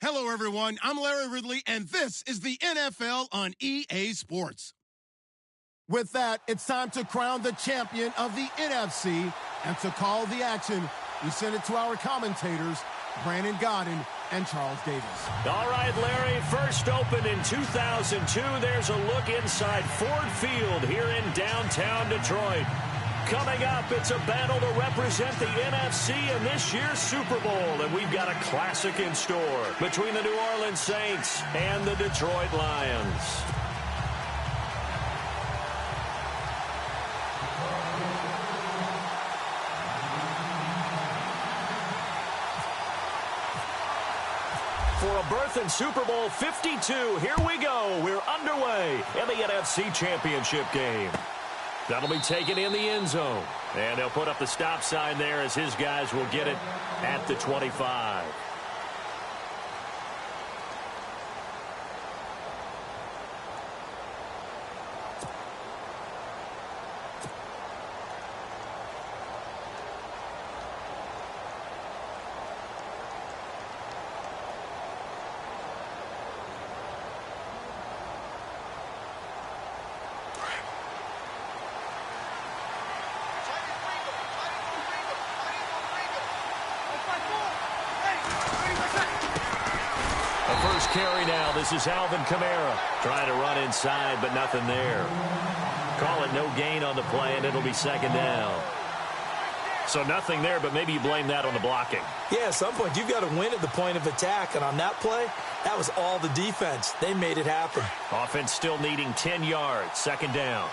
Hello, everyone. I'm Larry Ridley, and this is the NFL on EA Sports. With that, it's time to crown the champion of the NFC, and to call the action, we send it to our commentators, Brandon Godden and Charles Davis. All right, Larry, first opened in 2002. There's a look inside Ford Field here in downtown Detroit. Coming up, it's a battle to represent the NFC in this year's Super Bowl, and we've got a classic in store between the New Orleans Saints and the Detroit Lions. For a berth in Super Bowl 52, here we go. We're underway in the NFC Championship game. That'll be taken in the end zone. And he'll put up the stop sign there as his guys will get it at the 25. Carry now. This is Alvin Kamara trying to run inside, but nothing there. Call it no gain on the play, and it'll be second down. So nothing there, but maybe you blame that on the blocking. Yeah, at some point, you've got to win at the point of attack, and on that play, that was all the defense. They made it happen. Offense still needing 10 yards. Second down.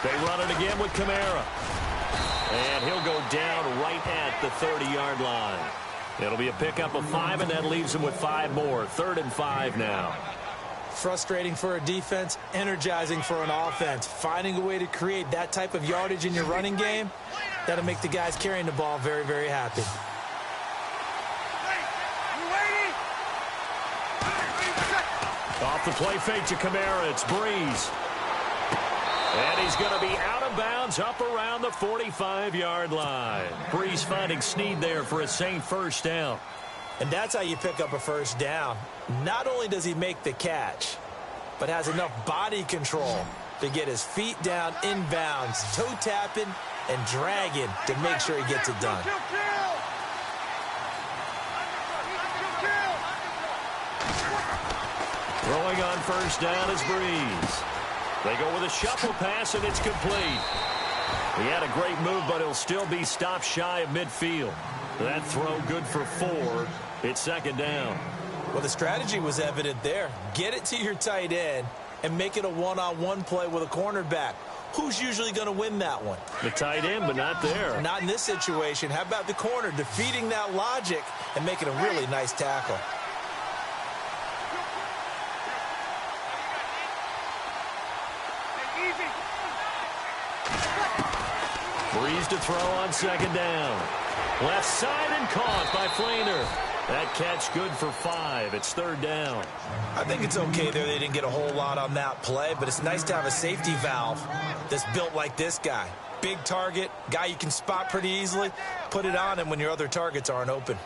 They run it again with Kamara. And he'll go down right at the 30-yard line. It'll be a pickup of 5, and that leaves him with 5 more. 3rd and 5 now. Frustrating for a defense, energizing for an offense. Finding a way to create that type of yardage in your running game, that'll make the guys carrying the ball very, very happy. Off the play fake to Kamara, it's Breeze. And he's going to be out of bounds up around the 45-yard line. Breeze finding Snead there for a Saint first down. And that's how you pick up a first down. Not only does he make the catch, but has enough body control to get his feet down inbounds, toe tapping and dragging to make sure he gets it done. Throwing on first down is Breeze. They go with a shuffle pass, and it's complete. He had a great move, but he'll still be stopped shy of midfield. That throw good for 4. It's second down. Well, the strategy was evident there. Get it to your tight end and make it a one-on-one play with a cornerback. Who's usually going to win that one? The tight end, but not there. Not in this situation. How about the corner defeating that logic and making a really nice tackle? Breeze to throw on second down. Left side and caught by Flainer. That catch good for 5. It's 3rd down. I think it's okay there. They didn't get a whole lot on that play, but it's nice to have a safety valve that's built like this guy. Big target, guy you can spot pretty easily. Put it on him when your other targets aren't open.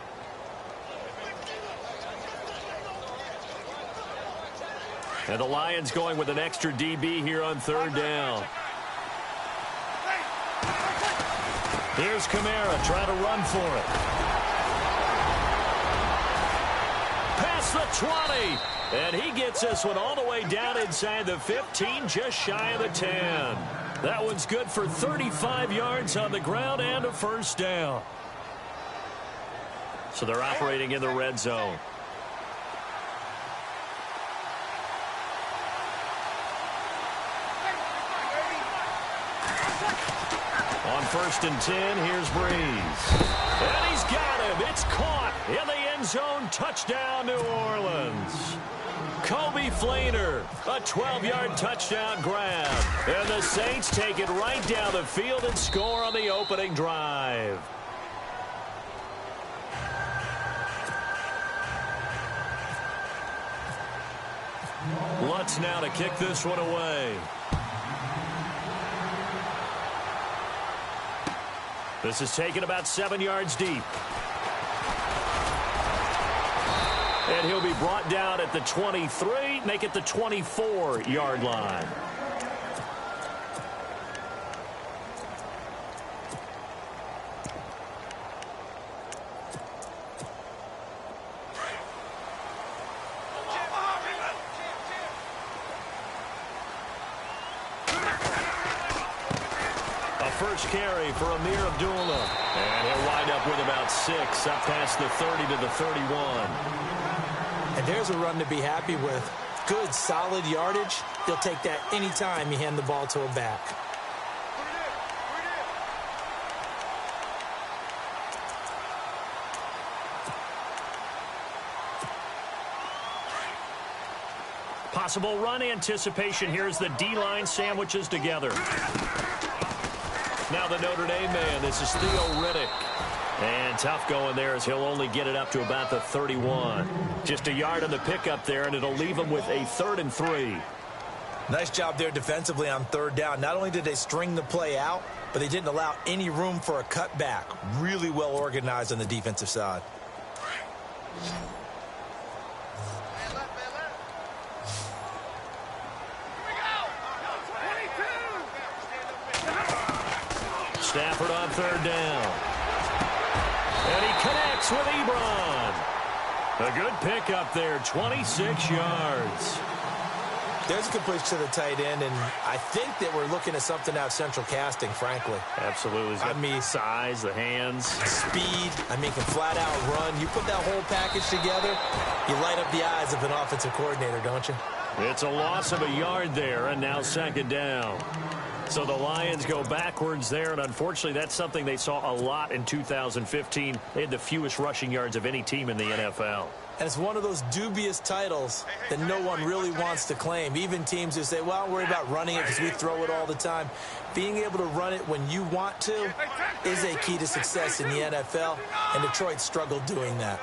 And the Lions going with an extra DB here on 3rd down. Here's Kamara trying to run for it. Past the 20. And he gets this one all the way down inside the 15, just shy of the 10. That one's good for 35 yards on the ground and a first down. So they're operating in the red zone. On 1st and 10, here's Breeze. And he's got him. It's caught in the end zone. Touchdown, New Orleans. Kobe Flainer, a 12-yard touchdown grab. And the Saints take it right down the field and score on the opening drive. Lutz now to kick this one away. This is taken about 7 yards deep. And he'll be brought down at the 23, make it the 24-yard line. First carry for Amir Abdullah. And he'll wind up with about 6, up past the 30 to the 31. And there's a run to be happy with. Good, solid yardage. He'll take that anytime you hand the ball to a back. Possible run anticipation. Here's the D-line sandwiches together. Now the Notre Dame man, this is Theo Riddick. And tough going there as he'll only get it up to about the 31. Just a yard on the pickup there, and it'll leave him with a 3rd and 3. Nice job there defensively on 3rd down. Not only did they string the play out, but they didn't allow any room for a cutback. Really well organized on the defensive side. Stafford on 3rd down. And he connects with Ebron. A good pickup there, 26 yards. There's a completion to the tight end, and I think that we're looking at something out of central casting, frankly. Absolutely. I mean, size, the hands. Speed. I mean, can flat out run. You put that whole package together, you light up the eyes of an offensive coordinator, don't you? It's a loss of a yard there, and now 2nd down. So the Lions go backwards there, and unfortunately that's something they saw a lot in 2015. They had the fewest rushing yards of any team in the NFL. And it's one of those dubious titles that no one really wants to claim. Even teams who say, well, I'll worry about running it because we throw it all the time. Being able to run it when you want to is a key to success in the NFL, and Detroit struggled doing that.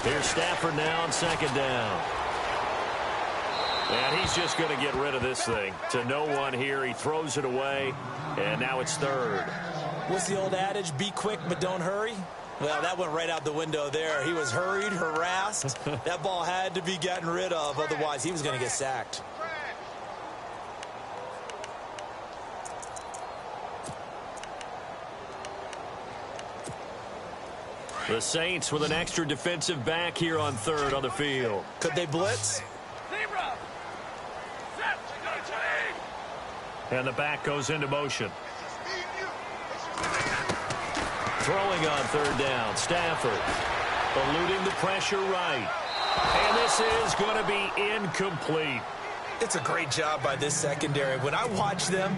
Here's Stafford now on 2nd down. And he's just going to get rid of this thing. To no one here. He throws it away, and now it's 3rd. What's the old adage? Be quick, but don't hurry? Well, that went right out the window there. He was hurried, harassed. That ball had to be gotten rid of. Otherwise, he was going to get sacked. The Saints with an extra defensive back here on 3rd on the field. Could they blitz? And the back goes into motion. Throwing on 3rd down, Stafford. Eluding the pressure right. And this is going to be incomplete. It's a great job by this secondary. When I watch them,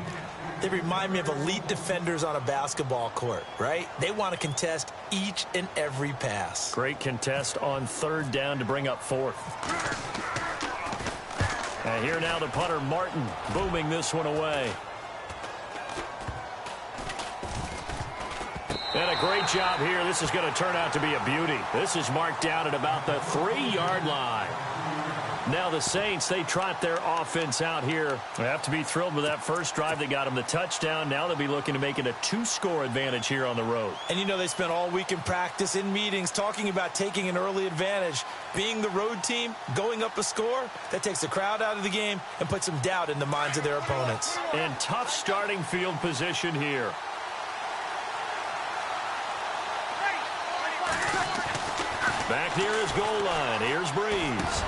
they remind me of elite defenders on a basketball court, right? They want to contest each and every pass. Great contest on 3rd down to bring up 4th. And here now the punter, Martin, booming this one away. And a great job here. This is going to turn out to be a beauty. This is marked down at about the 3-yard line. Now the Saints, they trot their offense out here. They have to be thrilled with that first drive. They got them the touchdown. Now they'll be looking to make it a 2-score advantage here on the road. And you know they spent all week in practice, in meetings, talking about taking an early advantage. Being the road team, going up a score, that takes the crowd out of the game and puts some doubt in the minds of their opponents. And tough starting field position here. Back near his goal line. Here's Breeze.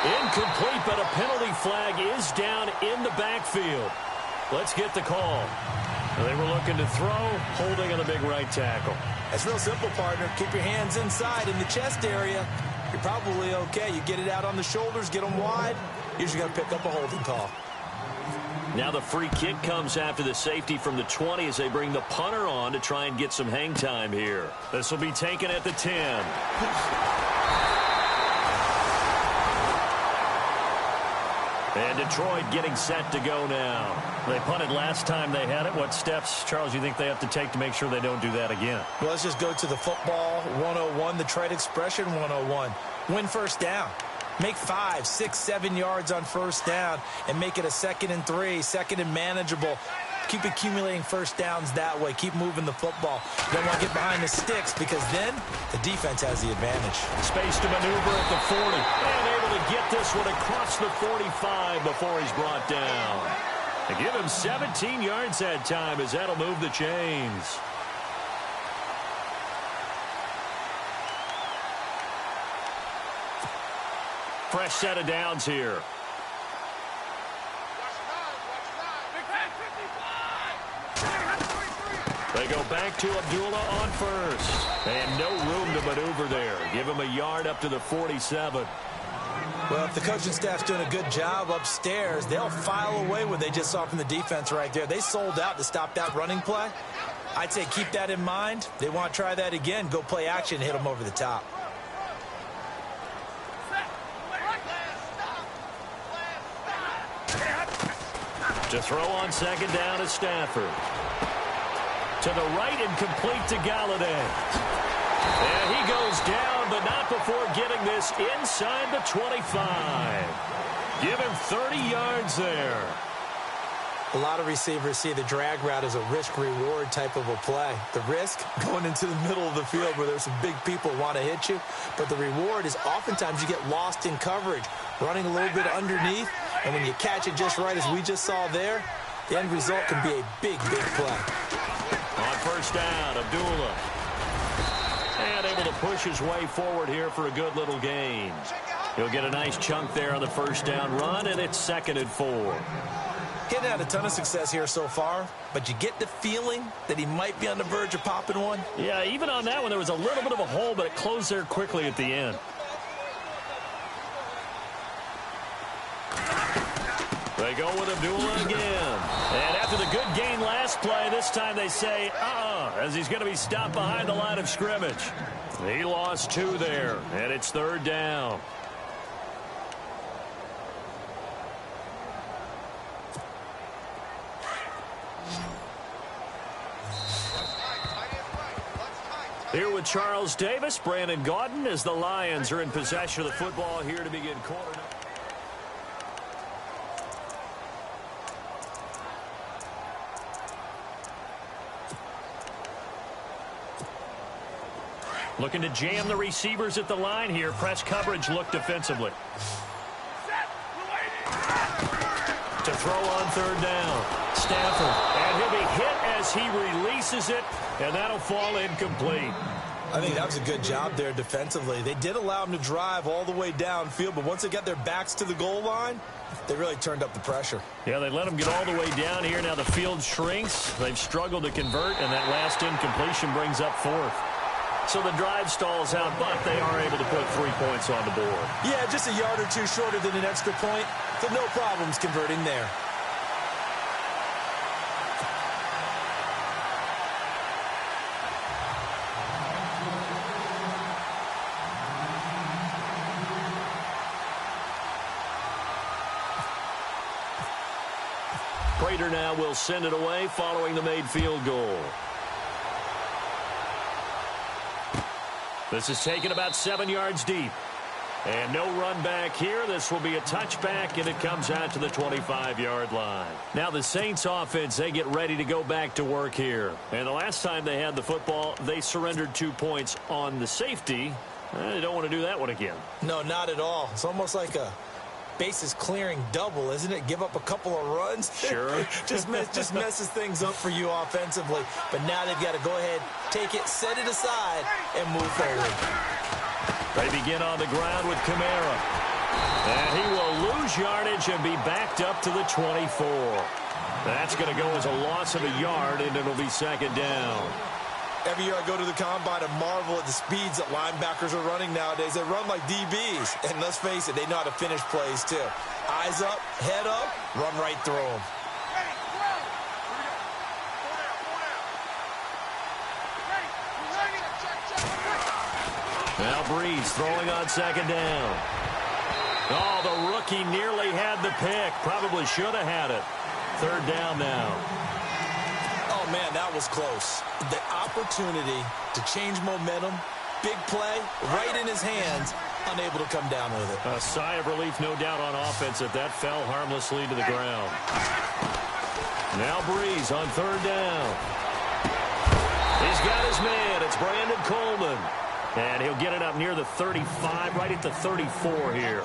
Incomplete, but a penalty flag is down in the backfield. Let's get the call. They were looking to throw, holding on the big right tackle. It's real simple, partner. Keep your hands inside in the chest area. You're probably okay. You get it out on the shoulders, get them wide. Usually got to pick up a holding call. Now the free kick comes after the safety from the 20 as they bring the punter on to try and get some hang time here. This will be taken at the 10. And Detroit getting set to go now. They punted last time they had it. What steps, Charles, you think they have to take to make sure they don't do that again? Well, let's just go to the football 101, the trade expression 101. Win 1st down. Make 5, 6, 7 yards on 1st down and make it a 2nd and 3, 2nd and manageable. Keep accumulating first downs that way. Keep moving the football. You don't want to get behind the sticks because then the defense has the advantage. Space to maneuver at the 40. And able to get this one across the 45 before he's brought down. They give him 17 yards that time as that'll move the chains. Fresh set of downs here. They go back to Abdullah on first. And no room to maneuver there. Give him a yard up to the 47. Well, if the coaching staff's doing a good job upstairs, they'll file away what they just saw from the defense right there. They sold out to stop that running play. I'd say keep that in mind. They want to try that again. Go play action and hit them over the top. To throw on second down is Stafford. To the right and complete to Galladay. And he goes down, but not before getting this inside the 25. Give him 30 yards there. A lot of receivers see the drag route as a risk-reward type of a play. The risk, going into the middle of the field where there's some big people want to hit you. But the reward is oftentimes you get lost in coverage, running a little bit underneath. And when you catch it just right, as we just saw there, the end result can be a big, big play. On first down, Abdullah. And able to push his way forward here for a good little gain. He'll get a nice chunk there on the first down run, and it's 2nd and 4. He hasn't had a ton of success here so far, but you get the feeling that he might be on the verge of popping one. Yeah, even on that one, there was a little bit of a hole, but it closed there quickly at the end. They go with Abdullah again. And after the good gain last play, this time they say, as he's going to be stopped behind the line of scrimmage. He lost 2 there, and it's 3rd down. Here with Charles Davis, Brandon Gaudin, as the Lions are in possession of the football here to begin quarter. Looking to jam the receivers at the line here. Press coverage look defensively. To throw on 3rd down. Stafford. And he'll be hit as he releases it. And that'll fall incomplete. I think that was a good job there defensively. They did allow him to drive all the way downfield, but once they got their backs to the goal line, they really turned up the pressure. Yeah, they let him get all the way down here. Now the field shrinks. They've struggled to convert, and that last incompletion brings up 4th. So the drive stalls out, but they are able to put 3 points on the board. Yeah, just a yard or 2 shorter than an extra point, so no problems converting there. Prater now will send it away following the made field goal. This is taken about 7 yards deep. And no run back here. This will be a touchback, and it comes out to the 25-yard line. Now the Saints offense, they get ready to go back to work here. And the last time they had the football, they surrendered 2 points on the safety. They don't want to do that one again. No, not at all. It's almost like a bases clearing double, isn't it? Give up a couple of runs. Sure. just messes things up for you offensively. But now they've got to go ahead, take it, set it aside, and move forward. They begin on the ground with Kamara. And he will lose yardage and be backed up to the 24. That's going to go as a loss of a yard, and it'll be 2nd down. Every year I go to the combine and marvel at the speeds that linebackers are running nowadays. They run like DBs. And let's face it, they know how to finish plays too. Eyes up, head up, run right through them. Now Breeze throwing on 2nd down. Oh, the rookie nearly had the pick. Probably should have had it. 3rd down now. Oh, man, that was close. The opportunity to change momentum, big play, right in his hands, unable to come down with it. A sigh of relief, no doubt, on offense that fell harmlessly to the ground. Now Breeze on third down. He's got his man. It's Brandon Coleman. And he'll get it up near the 35, right at the 34 here.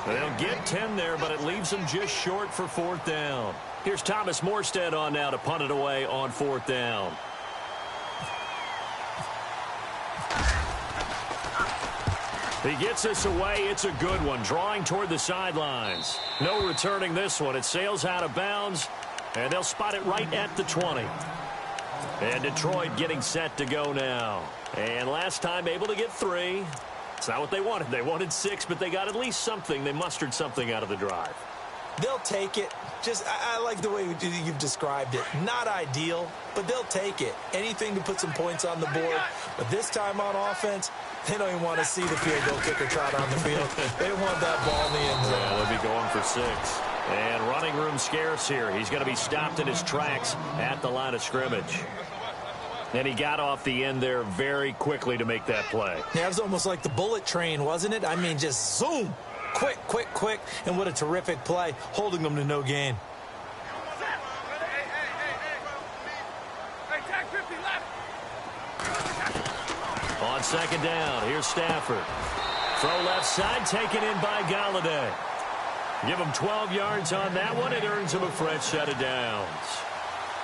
They'll get 10 there, but it leaves them just short for fourth down. Here's Thomas Morstead on now to punt it away on fourth down. He gets this away. It's a good one, drawing toward the sidelines. No returning this one. It sails out of bounds, and they'll spot it right at the 20. And Detroit getting set to go now. And last time able to get 3. It's not what they wanted. They wanted 6, but they got at least something. They mustered something out of the drive. They'll take it. I like the way you've described it. Not ideal, but they'll take it. Anything to put some points on the board. But this time on offense, they don't even want to see the field goal kicker trot on the field. They want that ball in the end zone. Yeah, they'll be going for 6. And running room scarce here. He's going to be stopped in his tracks at the line of scrimmage. And he got off the end there very quickly to make that play. Yeah, it was almost like the bullet train, wasn't it? I mean, just zoom. Quick, quick, quick. And what a terrific play, holding them to no gain. On second down, here's Stafford. Throw left side, taken in by Galladay. Give him 12 yards on that one. It earns him a fresh set of downs.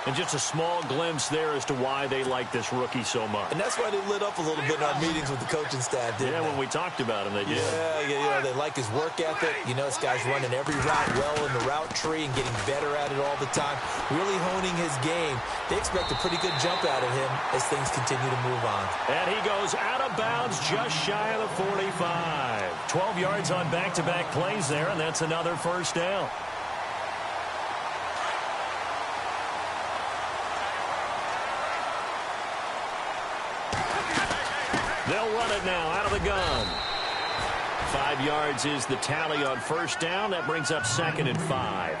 And just a small glimpse there as to why they like this rookie so much. And that's why they lit up a little bit in our meetings with the coaching staff, didn't they? When we talked about him, they did. Yeah, they like his work ethic. You know, this guy's running every route well in the route tree and getting better at it all the time, really honing his game. They expect a pretty good jump out of him as things continue to move on. And he goes out of bounds just shy of the 45. 12 yards on back-to-back plays there, and that's another first down. They'll run it now out of the gun. 5 yards is the tally on first down. That brings up 2nd and 5.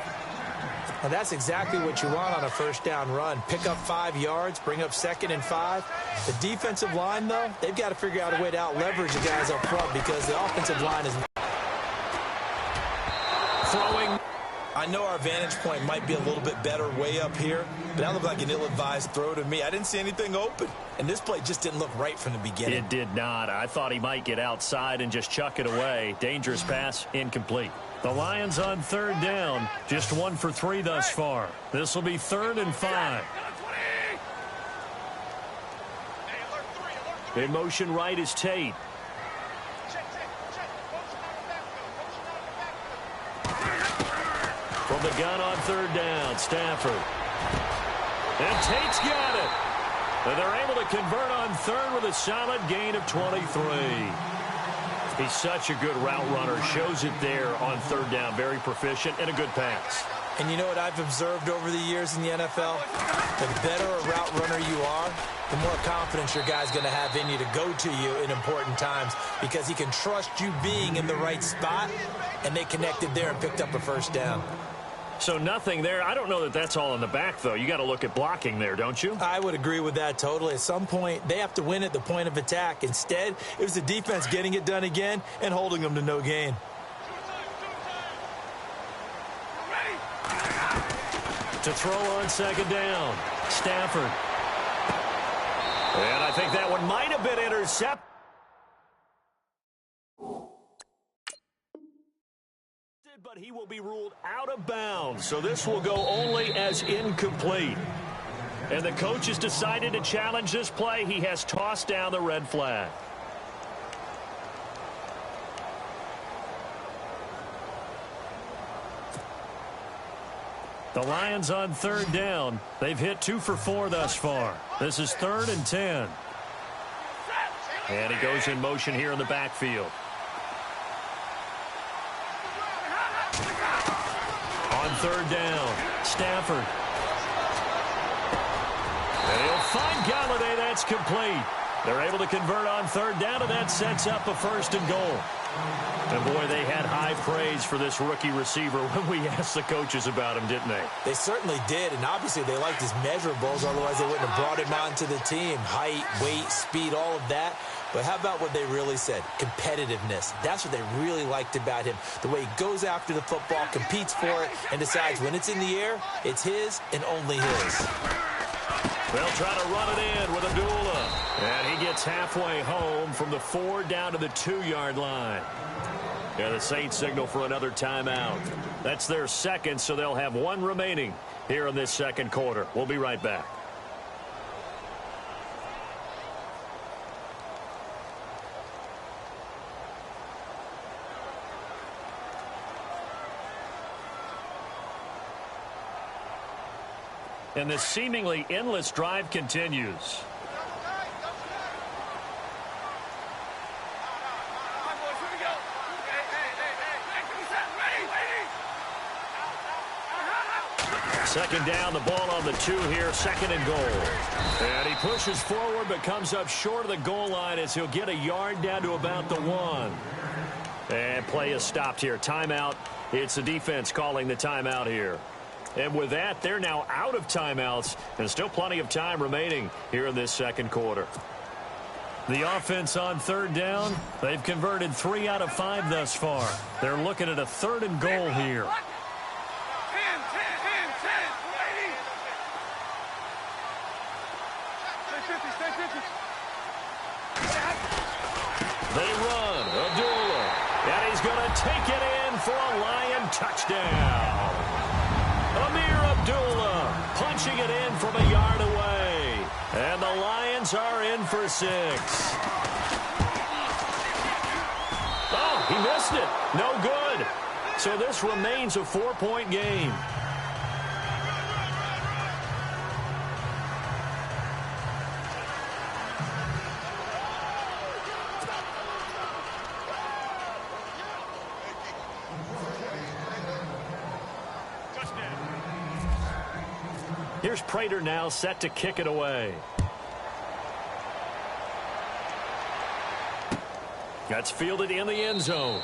Well, that's exactly what you want on a first down run. Pick up 5 yards, bring up 2nd and 5. The defensive line, though, they've got to figure out a way to out-leverage the guys up front because the offensive line is throwing. I know our vantage point might be a little bit better way up here, but that looked like an ill-advised throw to me. I didn't see anything open, and this play just didn't look right from the beginning. It did not. I thought he might get outside and just chuck it away. Dangerous pass, incomplete. The Lions on third down, just 1 for 3 thus far. This will be 3rd and 5. In motion right is Tate. From the gun on third down, Stafford. And Tate's got it. And they're able to convert on third with a solid gain of 23. He's such a good route runner. Shows it there on third down. Very proficient and a good pass. And you know what I've observed over the years in the NFL? The better a route runner you are, the more confidence your guy's going to have in you to go to you in important times because he can trust you being in the right spot, and they connected there and picked up a first down. So nothing there. I don't know that that's all in the back, though. You got to look at blocking there, don't you? I would agree with that totally. At some point, they have to win at the point of attack. Instead, it was the defense getting it done again and holding them to no gain. To throw on second down, Stafford. And I think that one might have been intercepted. But he will be ruled out of bounds, so this will go only as incomplete. And the coach has decided to challenge this play. He has tossed down the red flag. The Lions on third down. They've hit 2 for 4 thus far. This is 3rd and 10. And he goes in motion here in the backfield. On third down, Stafford. And he'll find Galladay. That's complete. They're able to convert on third down, and that sets up a 1st and goal. And, boy, they had high praise for this rookie receiver when we asked the coaches about him, didn't they? They certainly did, and obviously they liked his measurables. Otherwise, they wouldn't have brought him onto the team. Height, weight, speed, all of that. But how about what they really said? Competitiveness. That's what they really liked about him. The way he goes after the football, competes for it, and decides when it's in the air, it's his and only his. They'll try to run it in with Abdullah. And he gets halfway home from the 4 down to the 2-yard line. Yeah, the Saints signal for another timeout. That's their second, so they'll have 1 remaining here in this second quarter. We'll be right back. And this seemingly endless drive continues. Second down, the ball on the 2 here, second and goal. And he pushes forward but comes up short of the goal line as he'll get a yard down to about the 1. And play is stopped here. Timeout. It's the defense calling the timeout here. And with that, they're now out of timeouts and still plenty of time remaining here in this second quarter. The offense on third down, they've converted 3 out of 5 thus far. They're looking at a 3rd and goal here. They run. Abdullah. And he's going to take it in for a Lion touchdown. Amir Abdullah punching it in from a yard away. And the Lions are in for 6. Oh, he missed it. No good. So this remains a 4-point game. Here's Prater now set to kick it away. That's fielded in the end zone.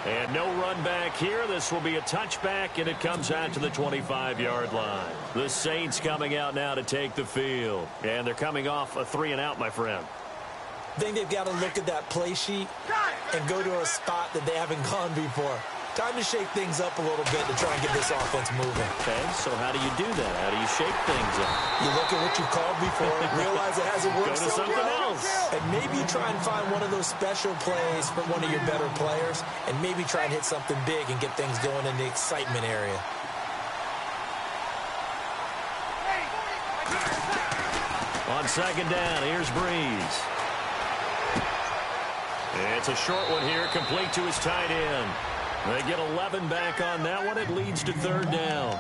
And no run back here. This will be a touchback, and it comes out to the 25-yard line. The Saints coming out now to take the field. And they're coming off a 3-and-out, my friend. I think they've got to look at that play sheet and go to a spot that they haven't gone before. Time to shake things up a little bit to try and get this offense moving. Okay, so how do you do that? How do you shake things up? You look at what you called before, realize it hasn't worked Go to something else. And maybe try and find one of those special plays for one of your better players, and maybe try and hit something big and get things going in the excitement area. On second down, here's Breeze. It's a short one here, complete to his tight end. They get 11 back on that one. It leads to third down.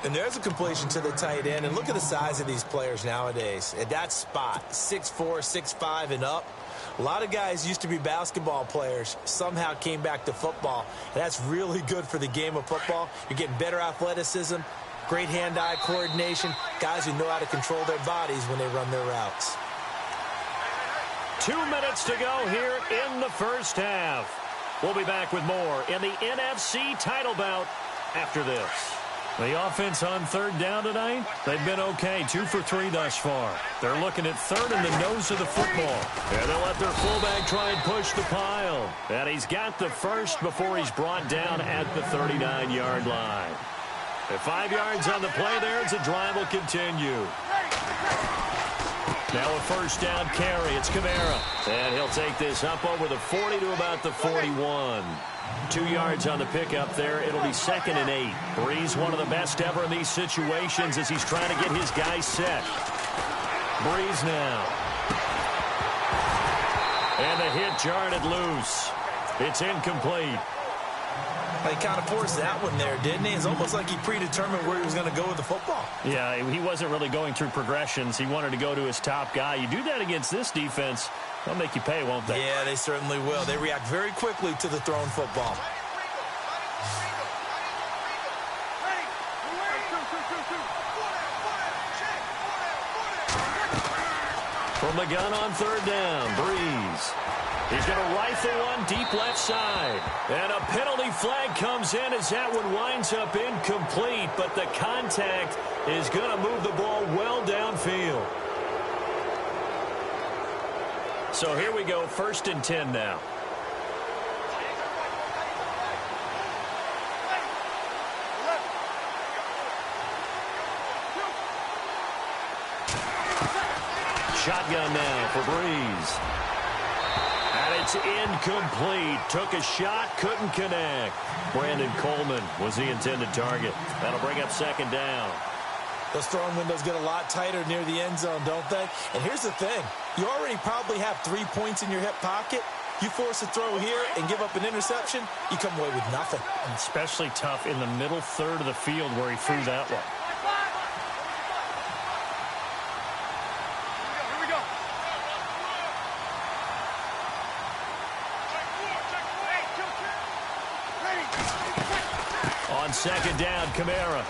And there's a completion to the tight end. And look at the size of these players nowadays. At that spot, 6'4", 6'5", and up. A lot of guys used to be basketball players, somehow came back to football. And that's really good for the game of football. You're getting better athleticism, great hand-eye coordination, guys who know how to control their bodies when they run their routes. 2 minutes to go here in the first half. We'll be back with more in the NFC title bout after this. The offense on third down tonight, they've been okay, 2 for 3 thus far. They're looking at third in the nose of the football. And they'll let their fullback try and push the pile. And he's got the first before he's brought down at the 39-yard line. At 5 yards on the play there, as the drive will continue. Now a first down carry. It's Kamara. And he'll take this up over the 40 to about the 41. 2 yards on the pickup there. It'll be 2nd and 8. Breeze, one of the best ever in these situations as he's trying to get his guys set. Breeze now. And the hit jarred it loose. It's incomplete. He kind of forced that one there, didn't he? It's almost like he predetermined where he was going to go with the football. Yeah, he wasn't really going through progressions. He wanted to go to his top guy. You do that against this defense, they'll make you pay, won't they? Yeah, they certainly will. They react very quickly to the thrown football. From the gun on third down, Breeze. He's going to rifle one deep left side. And a penalty flag comes in as that one winds up incomplete. But the contact is going to move the ball well downfield. So here we go, 1st and 10 now. Shotgun now for Breeze. And it's incomplete. Took a shot, couldn't connect. Brandon Coleman was the intended target. That'll bring up 2nd down. Those throwing windows get a lot tighter near the end zone, don't they? And here's the thing. You already probably have 3 points in your hip pocket. You force a throw here and give up an interception, you come away with nothing. And especially tough in the middle third of the field where he threw that one. On 2nd down, Kamara.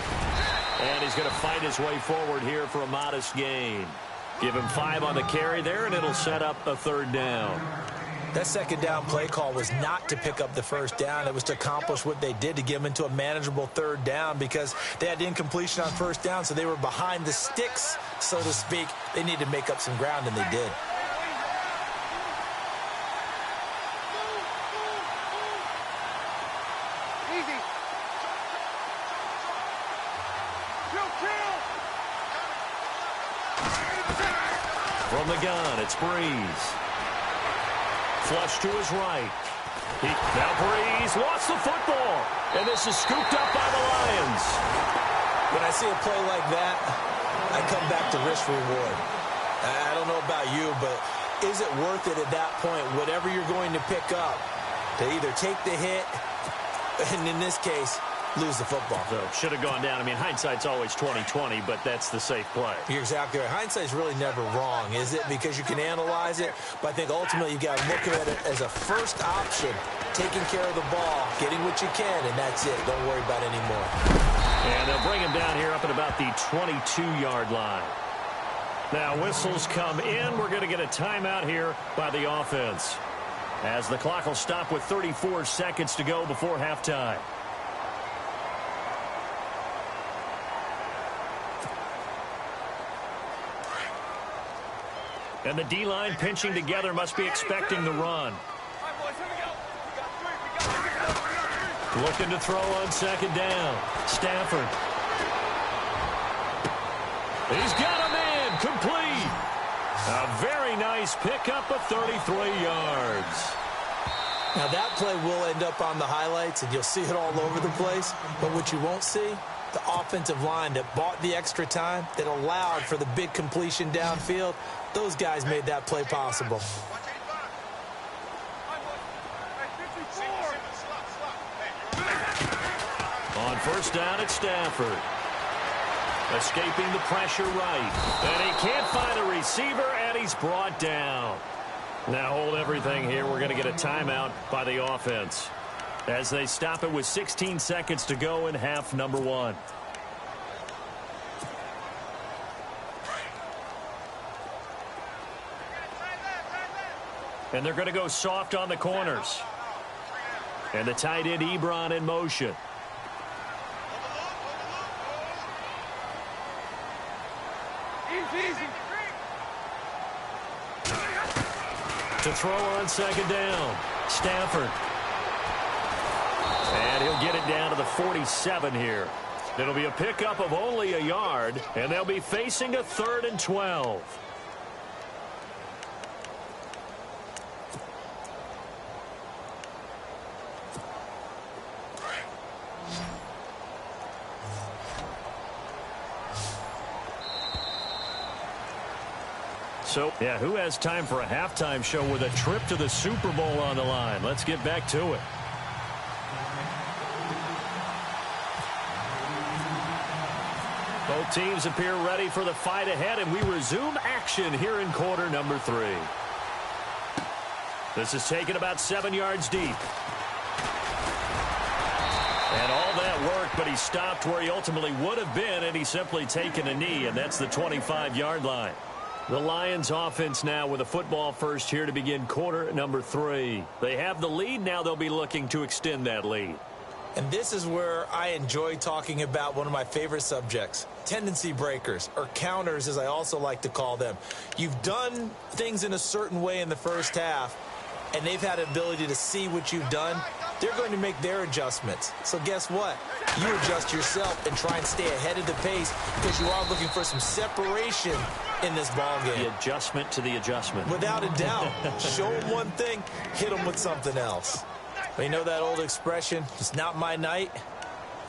And he's going to fight his way forward here for a modest gain. Give him 5 on the carry there, and it'll set up a 3rd down. That 2nd down play call was not to pick up the 1st down. It was to accomplish what they did, to get them into a manageable 3rd down, because they had incompletion on 1st down, so they were behind the sticks, so to speak. They needed to make up some ground, and they did. From the gun, it's Breeze. Flush to his right. Now Breeze lost the football. And this is scooped up by the Lions. When I see a play like that, I come back to risk reward. I don't know about you, but is it worth it at that point, whatever you're going to pick up, to either take the hit, and in this case, lose the football? So should have gone down. I mean, hindsight's always 20/20, but that's the safe play. You're exactly right. Hindsight's really never wrong, is it? Because you can analyze it, but I think ultimately you got to look at it as a first option, taking care of the ball, getting what you can, and that's it. Don't worry about it anymore. And they'll bring him down here up at about the 22-yard line. Now whistles come in. We're going to get a timeout here by the offense, as the clock will stop with 34 seconds to go before halftime. And the D-line pinching together, must be expecting the run. Looking to throw on 2nd down. Stafford. He's got him in. Complete. A very nice pickup of 33 yards. Now that play will end up on the highlights, and you'll see it all over the place. But what you won't see, the offensive line that bought the extra time, that allowed for the big completion downfield. Those guys made that play possible. On 1st down, it's Stafford. Escaping the pressure right. And he can't find a receiver, and he's brought down. Now hold everything here. We're going to get a timeout by the offense, as they stop it with 16 seconds to go in half number 1. And they're going to go soft on the corners. And the tight end Ebron in motion. To throw on 2nd down. Stafford. And he'll get it down to the 47 here. It'll be a pickup of only a yard, and they'll be facing a 3rd and 12. So, yeah, who has time for a halftime show with a trip to the Super Bowl on the line? Let's get back to it. Both teams appear ready for the fight ahead, and we resume action here in quarter number 3. This is taken about 7 yards deep. And all that work, but he stopped where he ultimately would have been, and he's simply taken a knee, and that's the 25-yard line. The Lions offense now with a football first here to begin quarter number 3. They have the lead. Now they'll be looking to extend that lead. And this is where I enjoy talking about one of my favorite subjects, tendency breakers, or counters as I also like to call them. You've done things in a certain way in the first half, and they've had an ability to see what you've done. They're going to make their adjustments. So guess what? You adjust yourself and try and stay ahead of the pace because you are looking for some separation in this ball game. The adjustment to the adjustment. Without a doubt. Show them one thing, hit them with something else. But you know that old expression, it's not my night?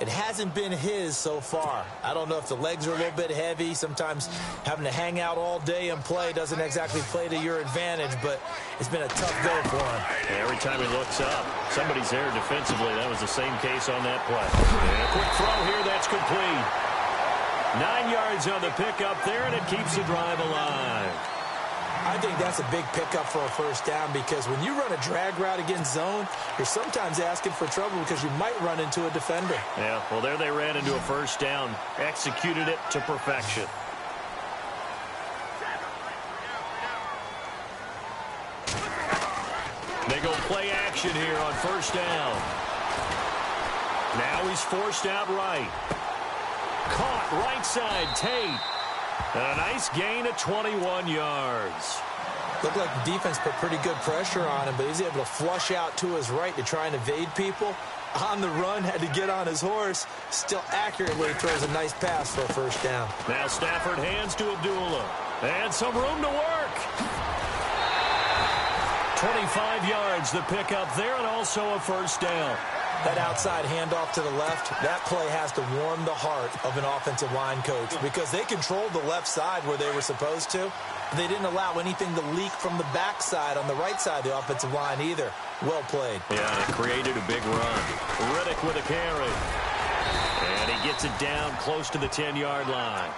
It hasn't been his so far. I don't know if the legs are a little bit heavy. Sometimes having to hang out all day and play doesn't exactly play to your advantage, but it's been a tough go for him. Yeah, every time he looks up, somebody's there defensively. That was the same case on that play. And a quick throw here, that's complete. 9 yards on the pickup there, and it keeps the drive alive. I think that's a big pickup for a first down because when you run a drag route against zone, you're sometimes asking for trouble because you might run into a defender. Yeah, well, there they ran into a first down. Executed it to perfection. They go play action here on first down. Now he's forced out right. Caught right side, Tate. And a nice gain of 21 yards. Looked like the defense put pretty good pressure on him, but he's able to flush out to his right to try and evade people. On the run, had to get on his horse. Still accurately throws a nice pass for a first down. Now Stafford hands to Abdullah. And some room to work. 25 yards the pickup there, and also a first down. That outside handoff to the left, that play has to warm the heart of an offensive line coach because they controlled the left side where they were supposed to. They didn't allow anything to leak from the backside on the right side of the offensive line either. Well played. Yeah, it created a big run. Riddick with a carry. And he gets it down close to the 10-yard line.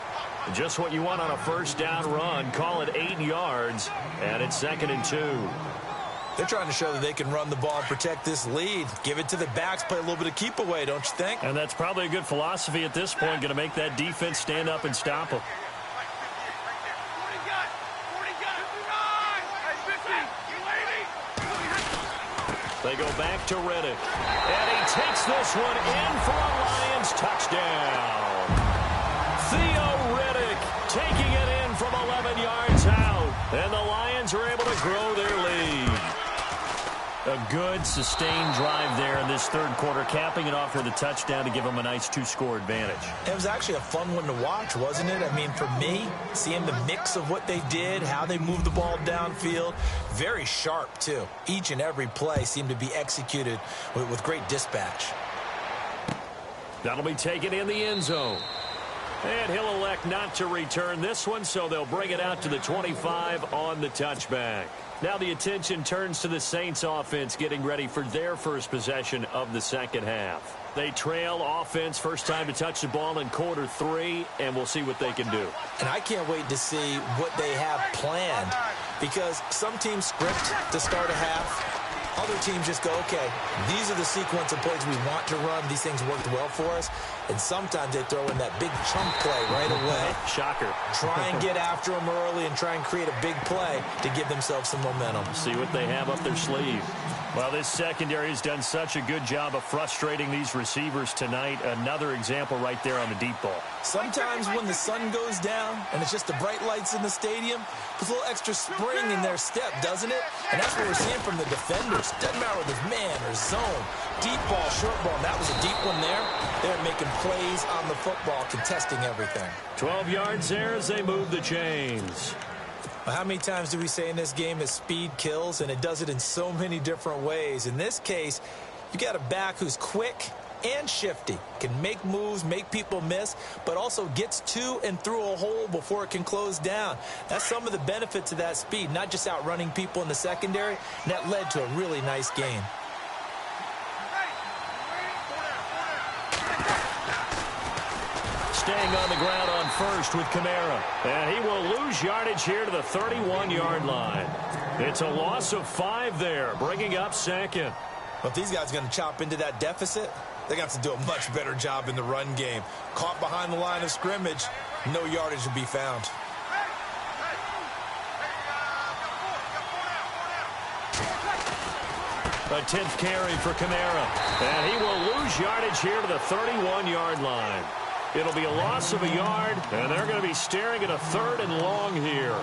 Just what you want on a first down run. Call it 8 yards, and it's 2nd and 2. They're trying to show that they can run the ball and protect this lead. Give it to the backs, play a little bit of keep away, don't you think? And that's probably a good philosophy at this point, going to make that defense stand up and stop them. They go back to Riddick. And he takes this one in for a Lions touchdown. Theo Riddick taking it in from 11 yards out. And the Lions are able to grow their lead. A good, sustained drive there in this third quarter, capping it off with a touchdown to give them a nice 2-score advantage. It was actually a fun one to watch, wasn't it? I mean, for me, seeing the mix of what they did, how they moved the ball downfield, very sharp, too. Each and every play seemed to be executed with great dispatch. That'll be taken in the end zone. And he'll elect not to return this one, so they'll bring it out to the 25 on the touchback. Now the attention turns to the Saints offense getting ready for their first possession of the second half. They trail offense, first time to touch the ball in quarter 3, and we'll see what they can do. And I can't wait to see what they have planned because some teams script to start a half. Other teams just go, okay, these are the sequence of plays we want to run. These things worked well for us. And sometimes they throw in that big chunk play right away. Shocker. Try and get after them early and try and create a big play to give themselves some momentum. See what they have up their sleeve. Well, this secondary has done such a good job of frustrating these receivers tonight. Another example right there on the deep ball. Sometimes when the sun goes down and it's just the bright lights in the stadium, puts a little extra spring in their step, doesn't it? And that's what we're seeing from the defenders. Doesn't matter whether it's man or zone. Deep ball, short ball. That was a deep one there. They're making plays on the football, contesting everything. 12 yards there as they move the chains. Well, how many times do we say in this game that speed kills, and it does it in so many different ways? In this case, you got a back who's quick and shifty, can make moves, make people miss, but also gets to and through a hole before it can close down. That's some of the benefits of that speed, not just outrunning people in the secondary, and that led to a really nice gain. Staying on the ground on first with Kamara. And he will lose yardage here to the 31-yard line. It's a loss of 5 there, bringing up second. But if these guys are going to chop into that deficit, they're going to have to do a much better job in the run game. Caught behind the line of scrimmage, no yardage to be found. A 10th carry for Kamara. And he will lose yardage here to the 31-yard line. It'll be a loss of a yard, and they're going to be staring at a 3rd and long here.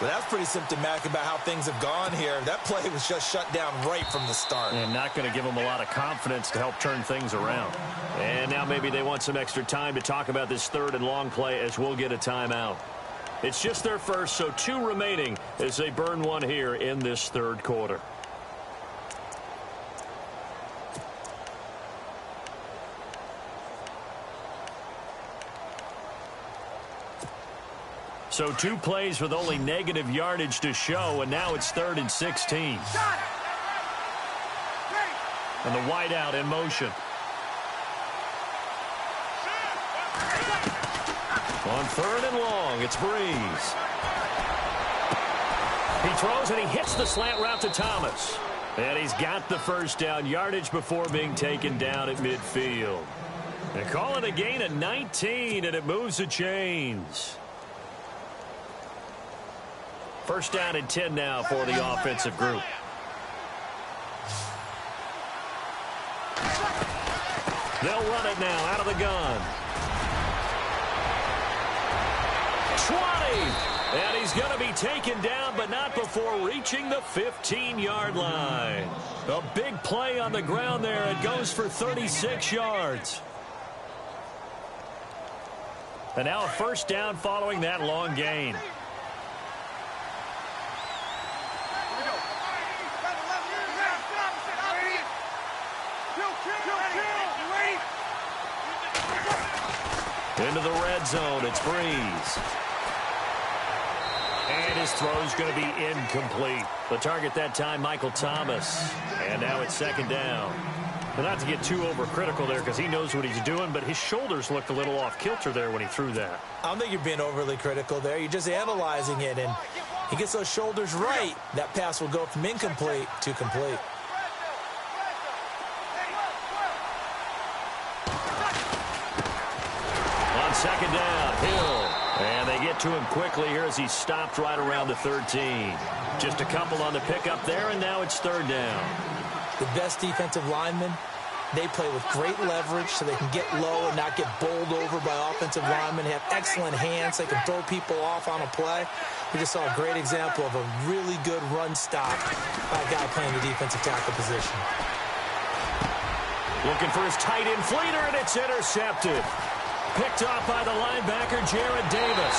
Well, that's pretty symptomatic about how things have gone here. That play was just shut down right from the start. And not going to give them a lot of confidence to help turn things around. And now maybe they want some extra time to talk about this 3rd and long play as we'll get a timeout. It's just their first, so 2 remaining as they burn one here in this 3rd quarter. So 2 plays with only negative yardage to show, and now it's 3rd and 16. And the wideout in motion. On 3rd and long, it's Breeze. He throws and he hits the slant route to Thomas. And he's got the first down, yardage before being taken down at midfield. They call it a gain of 19, and it moves the chains. First down and 10 now for the offensive group. They'll run it now out of the gun. 20. And he's going to be taken down, but not before reaching the 15-yard line. A big play on the ground there. It goes for 36 yards. And now a first down following that long gain. Into the red zone, it's Breeze. And his throw's going to be incomplete. The target that time, Michael Thomas. And now it's 2nd down. But not to get too overcritical there because he knows what he's doing, but his shoulders looked a little off kilter there when he threw that. I don't think you're being overly critical there. You're just analyzing it, and he gets those shoulders right. That pass will go from incomplete to complete. On 2nd down, Hill. And they get to him quickly here as he stopped right around the 13. Just a couple on the pickup there, and now it's 3rd down. The best defensive linemen, they play with great leverage so they can get low and not get bowled over by offensive linemen. They have excellent hands. They can throw people off on a play. We just saw a great example of a really good run stop by a guy playing the defensive tackle position. Looking for his tight end fleeter, and it's intercepted. Picked off by the linebacker, Jared Davis.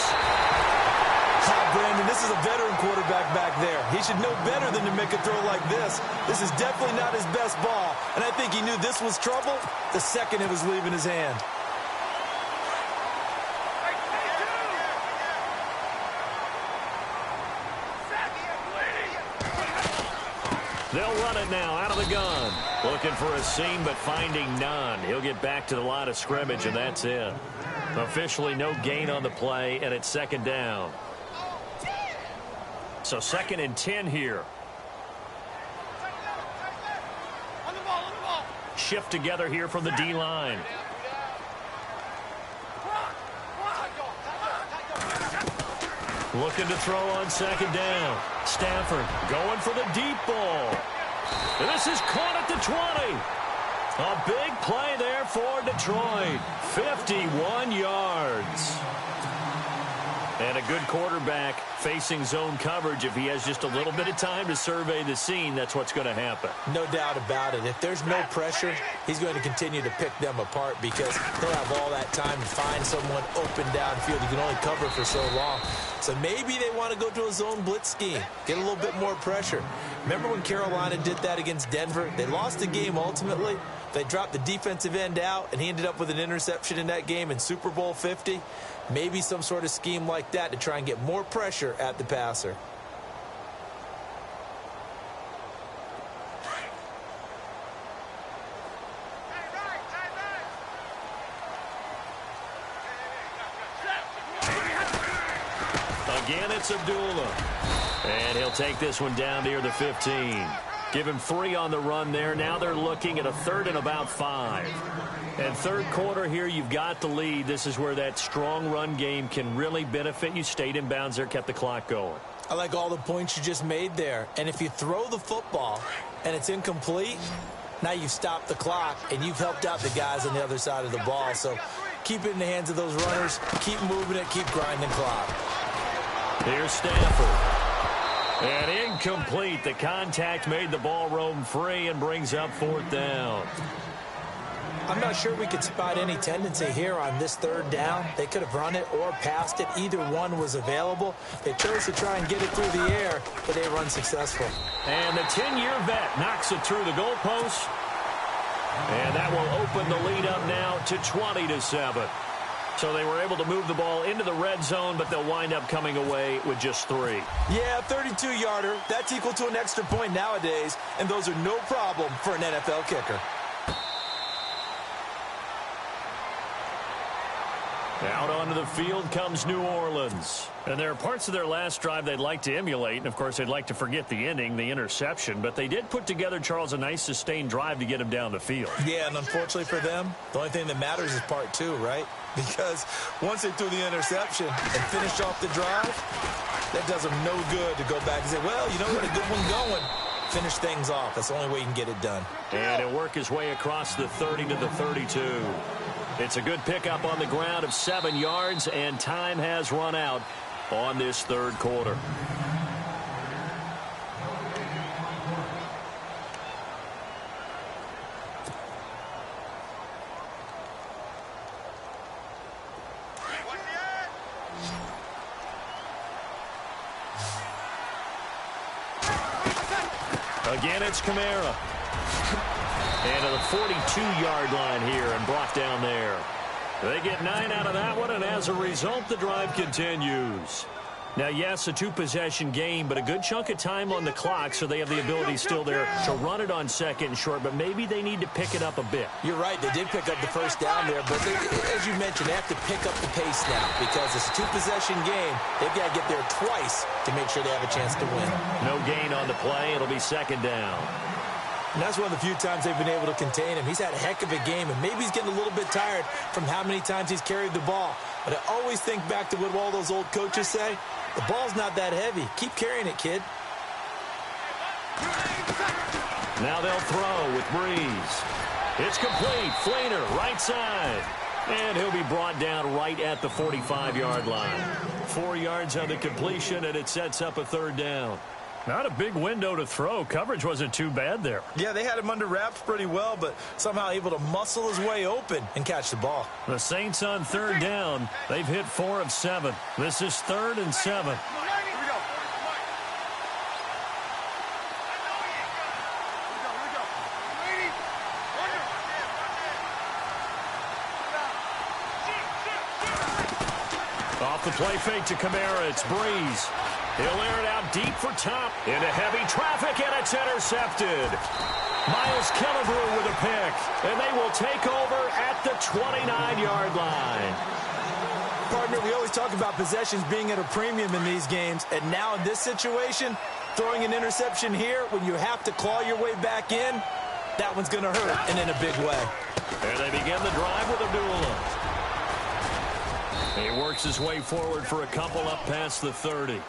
Brandon, this is a veteran quarterback back there. He should know better than to make a throw like this. This is definitely not his best ball, and I think he knew this was trouble the second it was leaving his hand. They'll run it now out of the gun. Looking for a seam, but finding none. He'll get back to the line of scrimmage, and that's it. Officially no gain on the play, and it's 2nd down. So 2nd and 10 here. Shift together here from the D-line. Looking to throw on 2nd down. Stafford going for the deep ball. And this is caught at the 20. A big play there for Detroit. 51 yards. And a good quarterback facing zone coverage. If he has just a little bit of time to survey the scene, that's what's going to happen. No doubt about it. If there's no pressure, he's going to continue to pick them apart because he'll have all that time to find someone open downfield. You can only cover for so long. So maybe they want to go to a zone blitz scheme, get a little bit more pressure. Remember when Carolina did that against Denver? They lost the game ultimately. They dropped the defensive end out, and he ended up with an interception in that game in Super Bowl 50. Maybe some sort of scheme like that to try and get more pressure at the passer. Again, it's Abdullah. And he'll take this one down near the 15. Give him 3 on the run there. Now they're looking at a 3rd and about 5. And third quarter here, you've got the lead. This is where that strong run game can really benefit you. Stayed in bounds there, kept the clock going. I like all the points you just made there. And if you throw the football and it's incomplete, now you've stopped the clock and you've helped out the guys on the other side of the ball. So keep it in the hands of those runners. Keep moving it. Keep grinding clock. Here's Stafford. And incomplete. The contact made the ball roam free and brings up 4th down. I'm not sure we could spot any tendency here on this 3rd down. They could have run it or passed it. Either one was available. They chose to try and get it through the air, but they were unsuccessful. And the 10-year vet knocks it through the goalpost. And that will open the lead up now to 20-7. So they were able to move the ball into the red zone, but they'll wind up coming away with just 3. Yeah, 32-yarder. That's equal to an extra point nowadays, and those are no problem for an NFL kicker. Out onto the field comes New Orleans. And there are parts of their last drive they'd like to emulate. And, of course, they'd like to forget the ending, the interception. But they did put together, Charles, a nice sustained drive to get him down the field. Yeah, and unfortunately for them, the only thing that matters is part 2, right? Because once they threw the interception and finished off the drive, that does them no good to go back and say, well, you know, we had a good one going. Finish things off. That's the only way you can get it done. And he'll work his way across the 30 to the 32. It's a good pickup on the ground of 7 yards, and time has run out on this third quarter. Again, it's Kamara. And to the 42-yard line here and brought down there. They get 9 out of that one, and as a result, the drive continues. Now, yes, a 2-possession game, but a good chunk of time on the clock, so they have the ability still there to run it on 2nd and short, but maybe they need to pick it up a bit. You're right. They did pick up the first down there, but as you mentioned, they have to pick up the pace now because it's a 2-possession game. They've got to get there twice to make sure they have a chance to win. No gain on the play. It'll be 2nd down. And that's one of the few times they've been able to contain him. He's had a heck of a game, and maybe he's getting a little bit tired from how many times he's carried the ball. But I always think back to what all those old coaches say. The ball's not that heavy. Keep carrying it, kid. Now they'll throw with Breeze. It's complete. Flainer, right side. And he'll be brought down right at the 45-yard line. 4 yards on the completion, and it sets up a 3rd down. Not a big window to throw. Coverage wasn't too bad there. Yeah, they had him under wraps pretty well, but somehow able to muscle his way open and catch the ball. The Saints on 3rd down. They've hit 4 of 7. This is 3rd and 7. Off the play fake to Kamara. It's Breeze. He'll air it out deep for top. Into heavy traffic, and it's intercepted. Miles Killebrew with a pick. And they will take over at the 29-yard line. Partner, we always talk about possessions being at a premium in these games. And now in this situation, throwing an interception here when you have to claw your way back in, that one's going to hurt, and in a big way. And they begin the drive with Abdullah. He works his way forward for a couple up past the 30.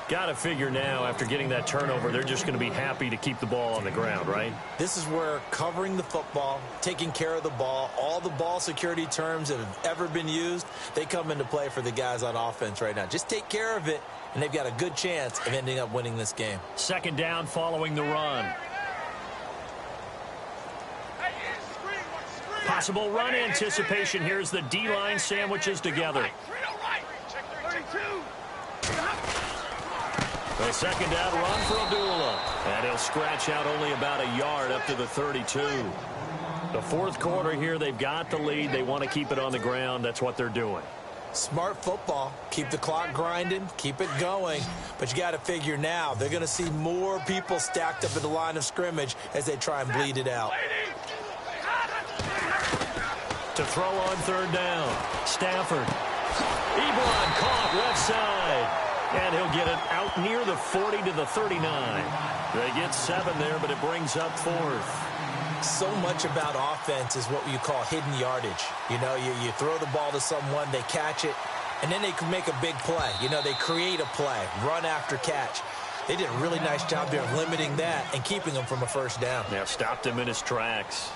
Got to figure now, after getting that turnover, they're just going to be happy to keep the ball on the ground, right? This is where covering the football, taking care of the ball, all the ball security terms that have ever been used, they come into play for the guys on offense right now. Just take care of it, and they've got a good chance of ending up winning this game. 2nd down following the run. Possible run anticipation. Here's the D-line sandwiches together. The 2nd down run for Abdullah. And he'll scratch out only about a yard up to the 32. The 4th quarter here, they've got the lead. They want to keep it on the ground. That's what they're doing. Smart football. Keep the clock grinding. Keep it going. But you got to figure now, they're going to see more people stacked up at the line of scrimmage as they try and bleed it out. To throw on 3rd down. Stafford. Ebron caught left side. And he'll get it out near the 40 to the 39. They get 7 there, but it brings up 4th. So much about offense is what you call hidden yardage. You know, you throw the ball to someone, they catch it, and then they can make a big play. You know, they create a play, run after catch. They did a really nice job there of limiting that and keeping him from a first down. Yeah, stopped him in his tracks.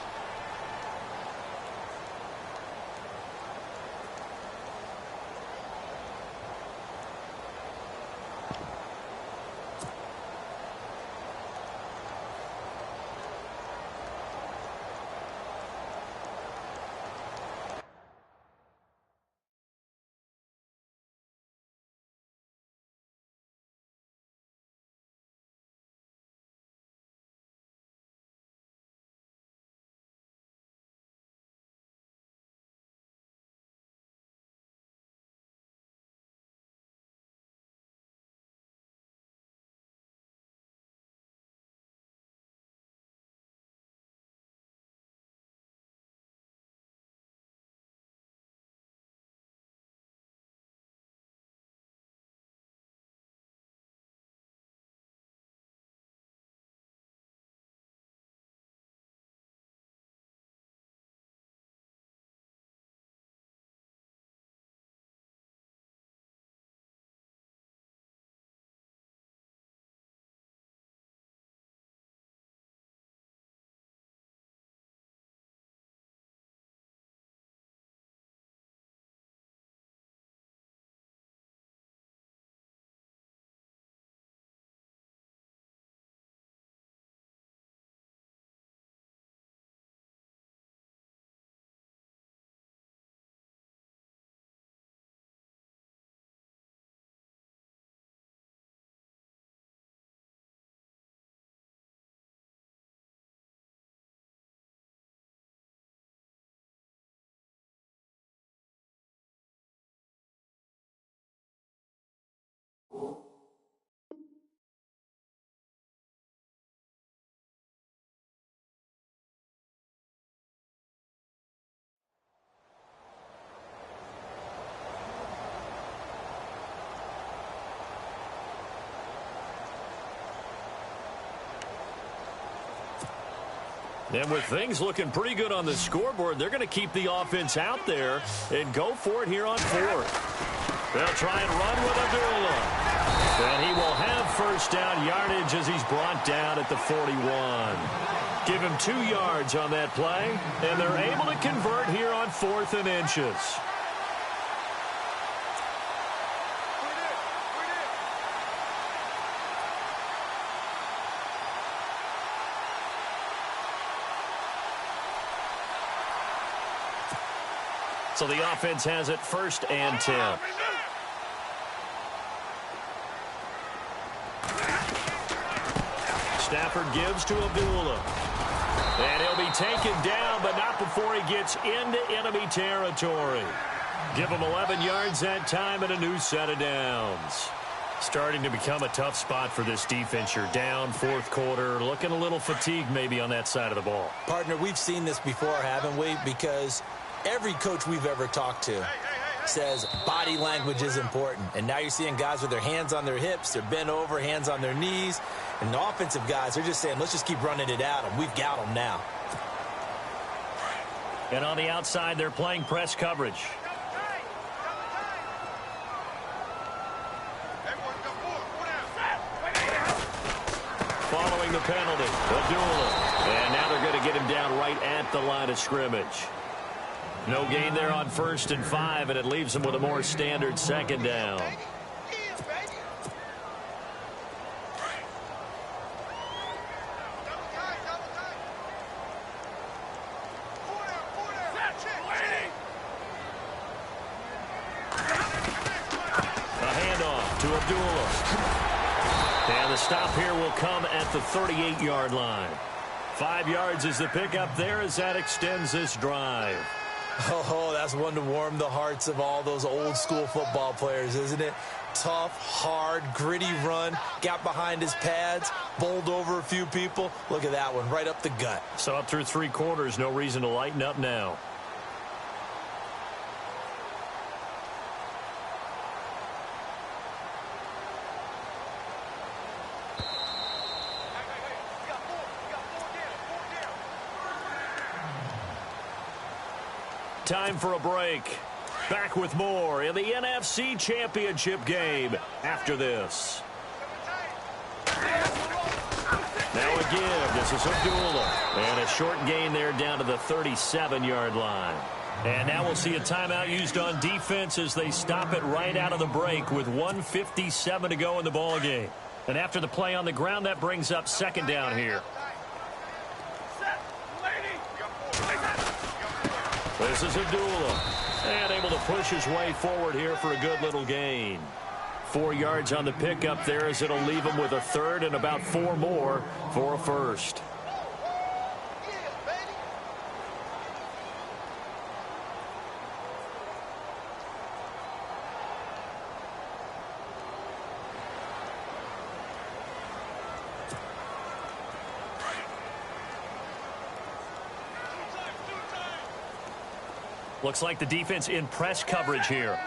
And with things looking pretty good on the scoreboard, they're going to keep the offense out there and go for it here on 4th. They'll try and run with Abdullah. And he will have first down yardage as he's brought down at the 41. Give him 2 yards on that play, and they're able to convert here on 4th and inches. So the offense has it 1st and 10. Stafford gives to Abdullah. And he'll be taken down, but not before he gets into enemy territory. Give him 11 yards that time and a new set of downs. Starting to become a tough spot for this defense. You're down 4th quarter, looking a little fatigued maybe on that side of the ball. Partner, we've seen this before, haven't we? Because every coach we've ever talked to says body language is important. And now you're seeing guys with their hands on their hips, they're bent over, hands on their knees. And the offensive guys, they're just saying, let's just keep running it at them. We've got them now. And on the outside, they're playing press coverage. Following the penalty, Abdullah. And now they're going to get him down right at the line of scrimmage. No gain there on 1st and 5, and it leaves him with a more standard 2nd down. A handoff to Abdullah. And the stop here will come at the 38-yard line. 5 yards is the pickup there as that extends this drive. Oh, that's one to warm the hearts of all those old school football players, isn't it? Tough, hard, gritty run, got behind his pads, bowled over a few people. Look at that one, right up the gut. So up through 3 quarters, no reason to lighten up now. Time for a break. Back with more in the NFC Championship game after this. Now a give. This is Abdullah. And a short gain there down to the 37-yard line. And now we'll see a timeout used on defense as they stop it right out of the break with 1:57 to go in the ball game. And after the play on the ground, that brings up second down here. This is Abdullah. And able to push his way forward here for a good little gain. 4 yards on the pickup there as it'll leave him with a third and about 4 more for a first. Looks like the defense in press coverage here.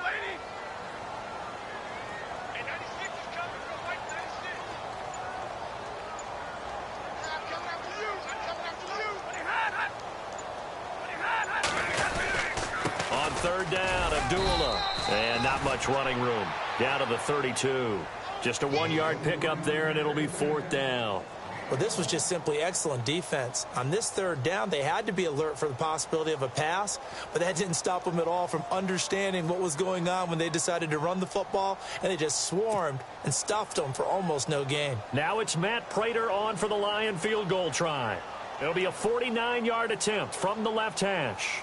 On third down, Abdullah. And not much running room. Down to the 32. Just a 1-yard pickup there, and it'll be fourth down. Well, this was just simply excellent defense. On this third down, they had to be alert for the possibility of a pass, but that didn't stop them at all from understanding what was going on when they decided to run the football, and they just swarmed and stuffed them for almost no gain. Now it's Matt Prater on for the Lion field goal try. It'll be a 49-yard attempt from the left hash.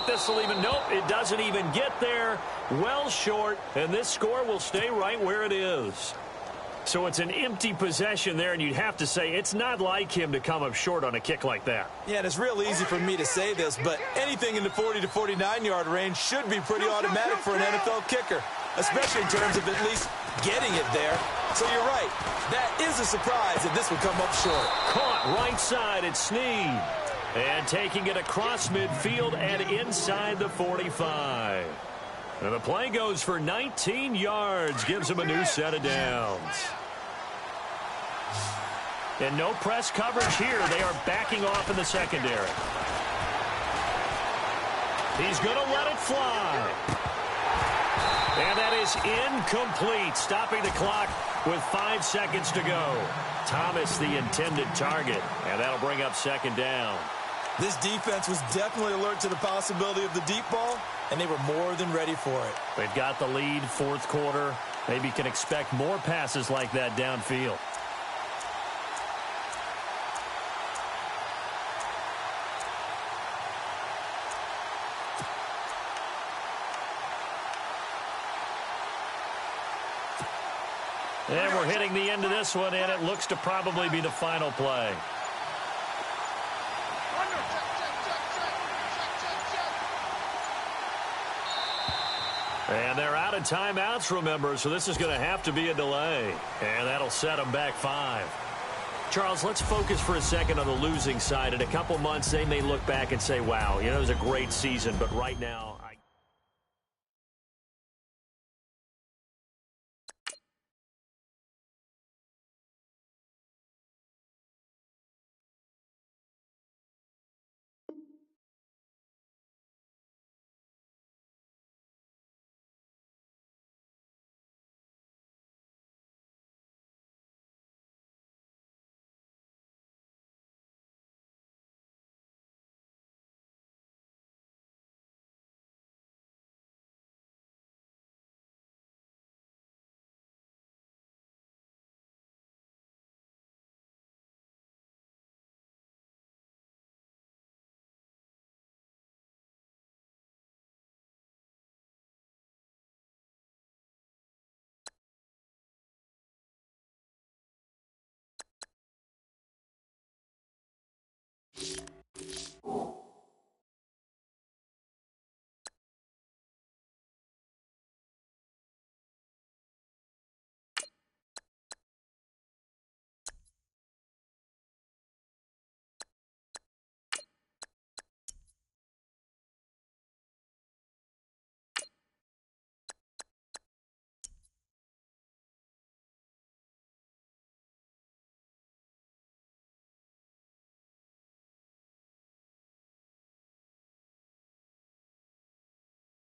This will even, nope, it doesn't even get there. Well short, and this score will stay right where it is. So it's an empty possession there, and you'd have to say it's not like him to come up short on a kick like that. Yeah, and it's real easy for me to say this, but anything in the 40 to 49-yard range should be pretty automatic for an NFL kicker, especially in terms of at least getting it there. So you're right. That is a surprise that this would come up short. Caught right side at Snead. And taking it across midfield and inside the 45. And the play goes for 19 yards. Gives him a new set of downs. And no press coverage here. They are backing off in the secondary. He's going to let it fly. And that is incomplete. Stopping the clock with 5 seconds to go. Thomas, the intended target. And that'll bring up second down. This defense was definitely alert to the possibility of the deep ball, and they were more than ready for it. They've got the lead, fourth quarter. Maybe you can expect more passes like that downfield. And we're hitting the end of this one, and it looks to probably be the final play. And they're out of timeouts, remember, so this is going to have to be a delay. And that'll set them back 5. Charles, let's focus for a second on the losing side. In a couple months, they may look back and say, wow, you know, it was a great season, but right now...